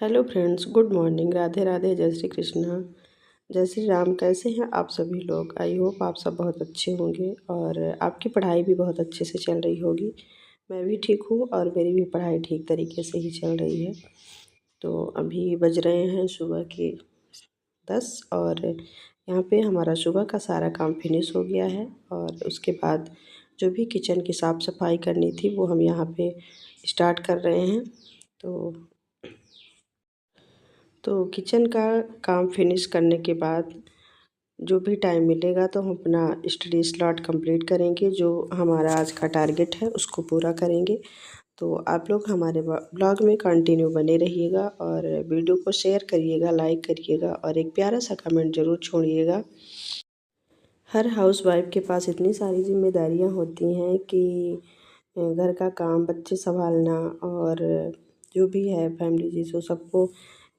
Hello friends, good morning. Radhe Radhe, जय श्री कृष्णा, जय श्री राम। कैसे हैं आप सभी लोग? आई होप आप सब बहुत अच्छे होंगे और आपकी पढ़ाई भी बहुत अच्छे से चल रही होगी। मैं भी ठीक हूँ और मेरी भी पढ़ाई ठीक तरीके से ही चल रही है। तो अभी बज रहे हैं सुबह के 10 और यहाँ पे हमारा सुबह का सारा काम फिनिश हो गया है। और उसके बाद जो भी किचन की साफ़ सफाई करनी थी वो हम यहाँ पे स्टार्ट कर रहे हैं। तो किचन का काम फिनिश करने के बाद जो भी टाइम मिलेगा तो हम अपना स्टडी स्लॉट कंप्लीट करेंगे। जो हमारा आज का टारगेट है उसको पूरा करेंगे। तो आप लोग हमारे ब्लॉग में कंटिन्यू बने रहिएगा और वीडियो को शेयर करिएगा, लाइक करिएगा और एक प्यारा सा कमेंट ज़रूर छोड़िएगा। हर हाउसवाइफ के पास इतनी सारी जिम्मेदारियां होती हैं कि घर का काम, बच्चे संभालना और जो भी है फैमिली चीज़ों सबको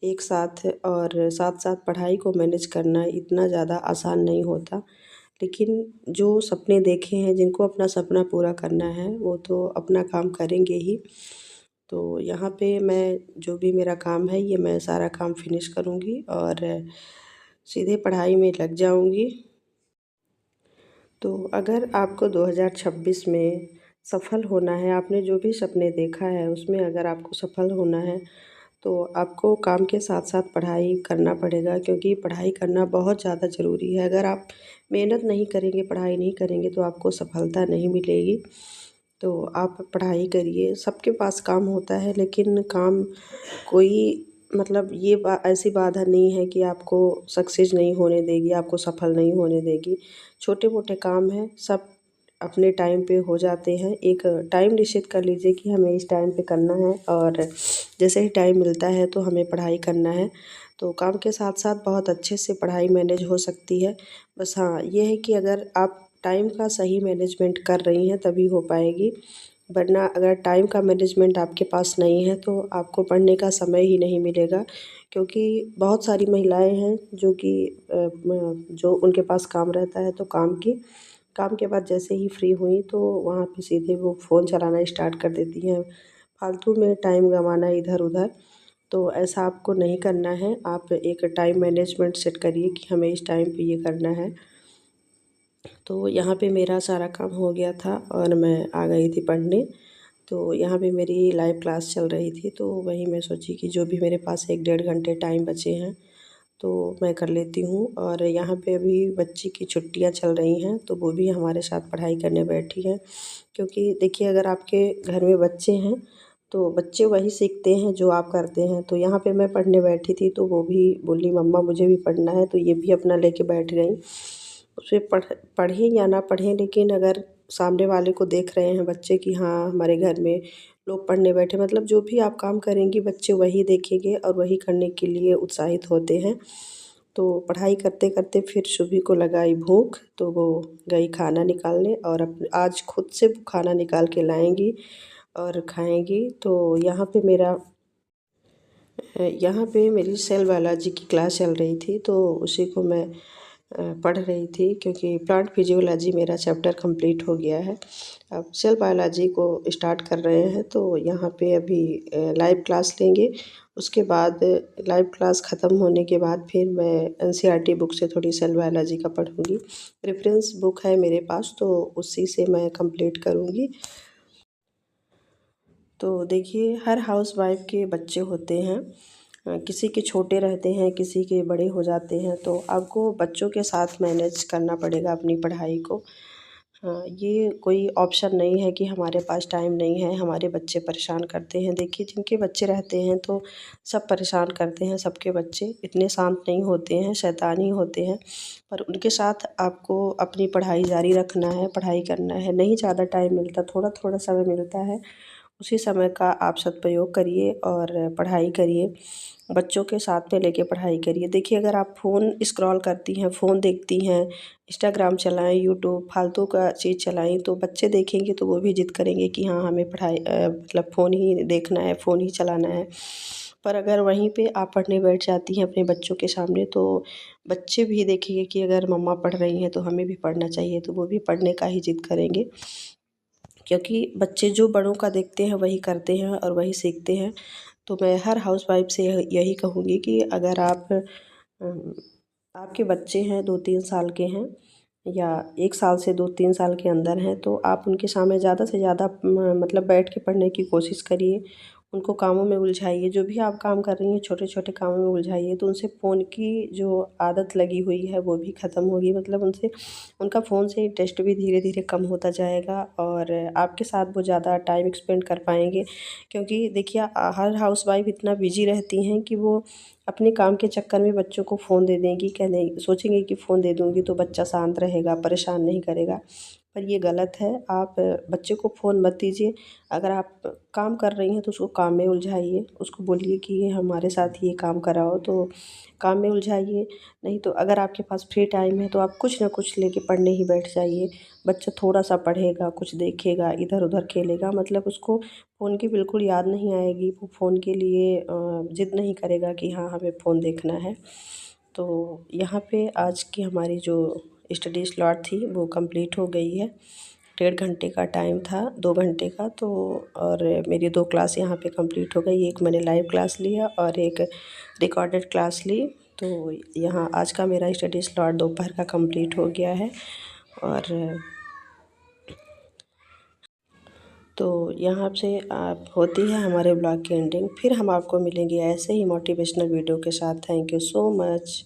एक साथ और साथ साथ पढ़ाई को मैनेज करना इतना ज़्यादा आसान नहीं होता। लेकिन जो सपने देखे हैं, जिनको अपना सपना पूरा करना है वो तो अपना काम करेंगे ही। तो यहाँ पे मैं जो भी मेरा काम है ये मैं सारा काम फिनिश करूँगी और सीधे पढ़ाई में लग जाऊँगी। तो अगर आपको 2026 में सफल होना है, आपने जो भी सपने देखा है उसमें अगर आपको सफल होना है तो आपको काम के साथ साथ पढ़ाई करना पड़ेगा, क्योंकि पढ़ाई करना बहुत ज़्यादा ज़रूरी है। अगर आप मेहनत नहीं करेंगे, पढ़ाई नहीं करेंगे तो आपको सफलता नहीं मिलेगी। तो आप पढ़ाई करिए। सबके पास काम होता है लेकिन काम कोई मतलब ये ऐसी बाधा नहीं है कि आपको सक्सेस नहीं होने देगी, आपको सफल नहीं होने देगी। छोटे मोटे काम हैं, सब अपने टाइम पे हो जाते हैं। एक टाइम निश्चित कर लीजिए कि हमें इस टाइम पे करना है और जैसे ही टाइम मिलता है तो हमें पढ़ाई करना है। तो काम के साथ साथ बहुत अच्छे से पढ़ाई मैनेज हो सकती है। बस हाँ, ये है कि अगर आप टाइम का सही मैनेजमेंट कर रही हैं तभी हो पाएगी, वरना अगर टाइम का मैनेजमेंट आपके पास नहीं है तो आपको पढ़ने का समय ही नहीं मिलेगा। क्योंकि बहुत सारी महिलाएं हैं जो कि जो उनके पास काम रहता है तो काम के बाद जैसे ही फ्री हुई तो वहाँ पे सीधे वो फ़ोन चलाना स्टार्ट कर देती हैं, फालतू में टाइम गंवाना इधर उधर। तो ऐसा आपको नहीं करना है। आप एक टाइम मैनेजमेंट सेट करिए कि हमें इस टाइम पे ये करना है। तो यहाँ पे मेरा सारा काम हो गया था और मैं आ गई थी पढ़ने। तो यहाँ पे मेरी लाइव क्लास चल रही थी तो वही मैं सोची कि जो भी मेरे पास 1 डेढ़ घंटे टाइम बचे हैं तो मैं कर लेती हूँ। और यहाँ पे अभी बच्ची की छुट्टियाँ चल रही हैं तो वो भी हमारे साथ पढ़ाई करने बैठी हैं। क्योंकि देखिए, अगर आपके घर में बच्चे हैं तो बच्चे वही सीखते हैं जो आप करते हैं। तो यहाँ पे मैं पढ़ने बैठी थी तो वो भी बोली मम्मा मुझे भी पढ़ना है, तो ये भी अपना लेके बैठ गई। उसे पढ़ें या ना पढ़ें, लेकिन अगर सामने वाले को देख रहे हैं बच्चे कि हाँ हमारे घर में लोग पढ़ने बैठे, मतलब जो भी आप काम करेंगी बच्चे वही देखेंगे और वही करने के लिए उत्साहित होते हैं। तो पढ़ाई करते करते फिर शुभी को लगाई भूख तो वो गई खाना निकालने और आज खुद से वो खाना निकाल के लाएंगी और खाएंगी। तो यहाँ पे मेरी सेल बायोलॉजी की क्लास चल रही थी तो उसी को मैं पढ़ रही थी, क्योंकि प्लांट फिजियोलॉजी मेरा चैप्टर कंप्लीट हो गया है। अब सेल बायोलॉजी को स्टार्ट कर रहे हैं तो यहाँ पे अभी लाइव क्लास लेंगे। उसके बाद लाइव क्लास ख़त्म होने के बाद फिर मैं एनसीईआरटी बुक से थोड़ी सेल बायोलॉजी का पढ़ूँगी। रेफरेंस बुक है मेरे पास तो उसी से मैं कंप्लीट करूँगी। तो देखिए, हर हाउसवाइफ के बच्चे होते हैं, किसी के छोटे रहते हैं, किसी के बड़े हो जाते हैं, तो आपको बच्चों के साथ मैनेज करना पड़ेगा अपनी पढ़ाई को। ये कोई ऑप्शन नहीं है कि हमारे पास टाइम नहीं है, हमारे बच्चे परेशान करते हैं। देखिए, जिनके बच्चे रहते हैं तो सब परेशान करते हैं, सबके बच्चे इतने शांत नहीं होते हैं, शैतानी होते हैं। पर उनके साथ आपको अपनी पढ़ाई जारी रखना है, पढ़ाई करना है। नहीं ज़्यादा टाइम मिलता, थोड़ा थोड़ा समय मिलता है, उसी समय का आप सदुपयोग करिए और पढ़ाई करिए। बच्चों के साथ में लेके पढ़ाई करिए। देखिए, अगर आप फ़ोन स्क्रॉल करती हैं, फ़ोन देखती हैं, इंस्टाग्राम चलाएँ, यूट्यूब फालतू का चीज़ चलाएँ तो बच्चे देखेंगे तो वो भी ज़िद करेंगे कि हाँ हमें पढ़ाई मतलब फ़ोन ही देखना है, फ़ोन ही चलाना है। पर अगर वहीं पे आप पढ़ने बैठ जाती हैं अपने बच्चों के सामने तो बच्चे भी देखेंगे कि अगर मम्मा पढ़ रही हैं तो हमें भी पढ़ना चाहिए, तो वो भी पढ़ने का ही ज़िद करेंगे। क्योंकि बच्चे जो बड़ों का देखते हैं वही करते हैं और वही सीखते हैं। तो मैं हर हाउसवाइफ से यही कहूँगी कि अगर आपके बच्चे हैं 2-3 साल के हैं या 1 साल से 2-3 साल के अंदर हैं, तो आप उनके सामने ज़्यादा से ज़्यादा मतलब बैठ के पढ़ने की कोशिश करिए। उनको कामों में उलझाइए, जो भी आप काम कर रही हैं छोटे छोटे कामों में उलझाइए, तो उनसे फ़ोन की जो आदत लगी हुई है वो भी ख़त्म होगी। मतलब उनका फ़ोन से इंटरेस्ट भी धीरे धीरे कम होता जाएगा और आपके साथ वो ज़्यादा टाइम स्पेंड कर पाएंगे। क्योंकि देखिए हर हाउसवाइफ इतना बिजी रहती हैं कि वो अपने काम के चक्कर में बच्चों को फ़ोन दे देंगी, क्या नहीं सोचेंगे कि फ़ोन दे दूँगी तो बच्चा शांत रहेगा, परेशान नहीं करेगा। पर ये गलत है। आप बच्चे को फ़ोन मत दीजिए। अगर आप काम कर रही हैं तो उसको काम में उलझाइए, उसको बोलिए कि ये हमारे साथ ये काम कराओ, तो काम में उलझाइए। नहीं तो अगर आपके पास फ्री टाइम है तो आप कुछ ना कुछ लेके पढ़ने ही बैठ जाइए। बच्चा थोड़ा-सा पढ़ेगा, कुछ देखेगा, इधर-उधर खेलेगा, मतलब उसको फ़ोन की बिल्कुल याद नहीं आएगी। वो फ़ोन के लिए ज़िद नहीं करेगा कि हाँ, हमें फ़ोन देखना है। तो यहाँ पे आज की हमारी जो स्टडी स्लॉट थी वो कंप्लीट हो गई है। 1.5 घंटे का टाइम था, 2 घंटे का, तो और मेरी 2 क्लास यहाँ पे कंप्लीट हो गई। एक मैंने लाइव क्लास लिया और एक रिकॉर्डेड क्लास ली। तो यहाँ आज का मेरा स्टडी स्लॉट दोपहर का कंप्लीट हो गया है। और तो यहाँ से आप होती है हमारे ब्लॉग की एंडिंग। फिर हम आपको मिलेंगे ऐसे ही मोटिवेशनल वीडियो के साथ। Thank you so much.